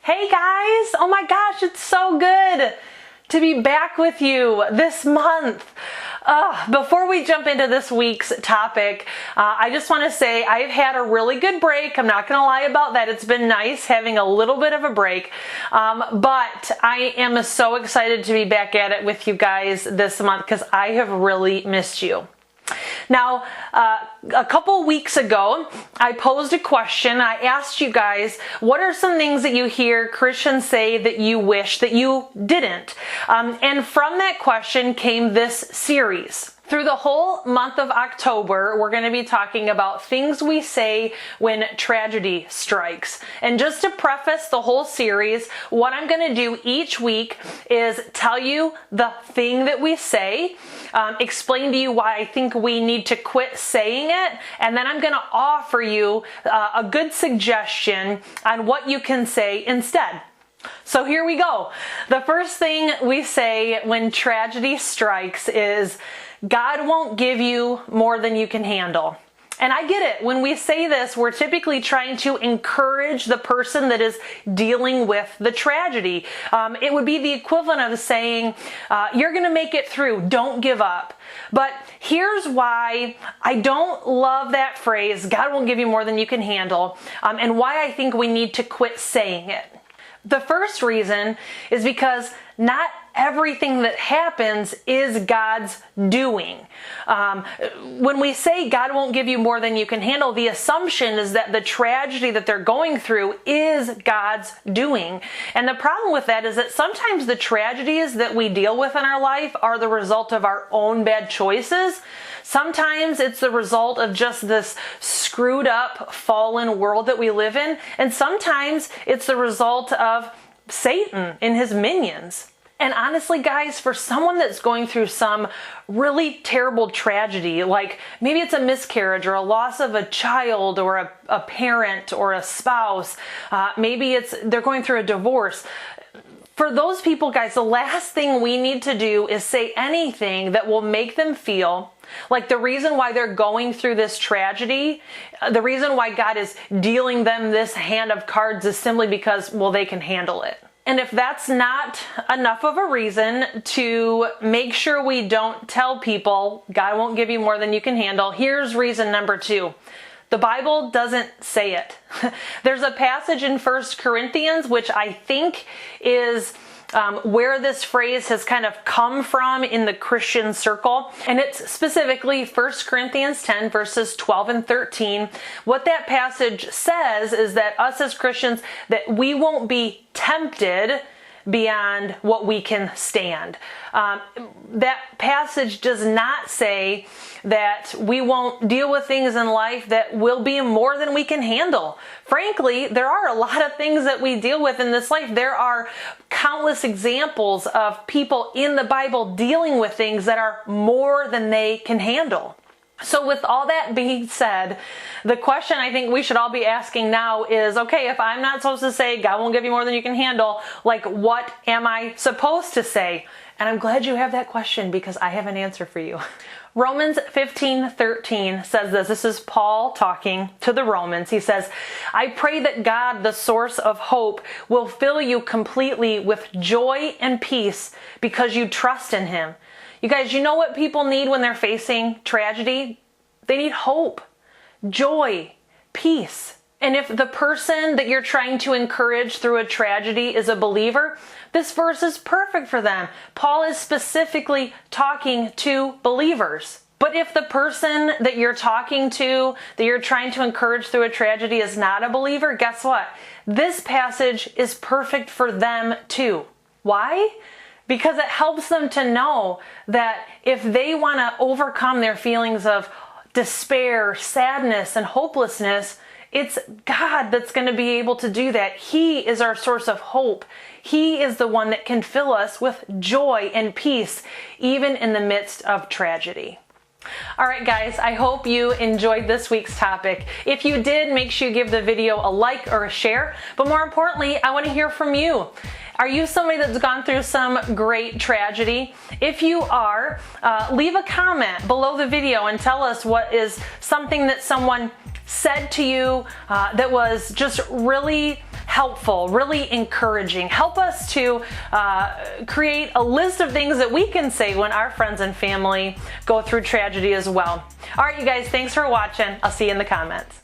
Hey guys! Oh my gosh, it's so good to be back with you this month. Before we jump into this week's topic, I just want to say I've had a really good break. I'm not going to lie about that. It's been nice having a little bit of a break, but I am so excited to be back at it with you guys this month because I have really missed you. Now, a couple weeks ago, I posed a question. I asked you guys, what are some things that you hear Christians say that you wish that you didn't? And from that question came this series. Through the whole month of October, we're going to be talking about things we say when tragedy strikes. And just to preface the whole series, what I'm going to do each week is tell you the thing that we say, explain to you why I think we need to quit saying it, and then I'm going to offer you a good suggestion on what you can say instead. So here we go. The first thing we say when tragedy strikes is, God won't give you more than you can handle. And I get it. When we say this, we're typically trying to encourage the person that is dealing with the tragedy. It would be the equivalent of saying, you're going to make it through. Don't give up. But here's why I don't love that phrase, God won't give you more than you can handle, and why I think we need to quit saying it. The first reason is because not everything that happens is God's doing. When we say God won't give you more than you can handle, the assumption is that the tragedy that they're going through is God's doing. And the problem with that is that sometimes the tragedies that we deal with in our life are the result of our own bad choices. Sometimes it's the result of just this screwed up, fallen world that we live in. And sometimes it's the result of Satan and his minions. And honestly, guys, for someone that's going through some really terrible tragedy, like maybe it's a miscarriage or a loss of a child or a parent or a spouse, maybe they're going through a divorce. For those people, guys, the last thing we need to do is say anything that will make them feel like the reason why they're going through this tragedy, the reason why God is dealing them this hand of cards is simply because, well, they can handle it. And if that's not enough of a reason to make sure we don't tell people God won't give you more than you can handle, here's reason number 2. The Bible doesn't say it. There's a passage in 1 Corinthians, which I think is where this phrase has kind of come from in the Christian circle. And it's specifically 1 Corinthians 10 verses 12 and 13. What that passage says is that us as Christians, that we won't be tempted beyond what we can stand. That passage does not say that we won't deal with things in life that will be more than we can handle. Frankly, there are a lot of things that we deal with in this life. There are countless examples of people in the Bible dealing with things that are more than they can handle. So with all that being said, the question I think we should all be asking now is, okay, if I'm not supposed to say God won't give you more than you can handle, like what am I supposed to say? And I'm glad you have that question because I have an answer for you. Romans 15:13 says this. This is Paul talking to the Romans. He says, I pray that God, the source of hope, will fill you completely with joy and peace because you trust in him. You guys, you know what people need when they're facing tragedy? They need hope, joy, peace. And if the person that you're trying to encourage through a tragedy is a believer, this verse is perfect for them. Paul is specifically talking to believers. But if the person that you're talking to, that you're trying to encourage through a tragedy is not a believer, guess what? This passage is perfect for them too. Why? Because it helps them to know that if they want to overcome their feelings of despair, sadness, and hopelessness, it's God that's going to be able to do that. He is our source of hope. He is the one that can fill us with joy and peace, even in the midst of tragedy. All right, guys, I hope you enjoyed this week's topic. If you did, make sure you give the video a like or a share. But more importantly, I want to hear from you. Are you somebody that's gone through some great tragedy? If you are, leave a comment below the video and tell us what is something that someone said to you that was just really helpful, really encouraging. Help us to create a list of things that we can say when our friends and family go through tragedy as well. All right, you guys, thanks for watching. I'll see you in the comments.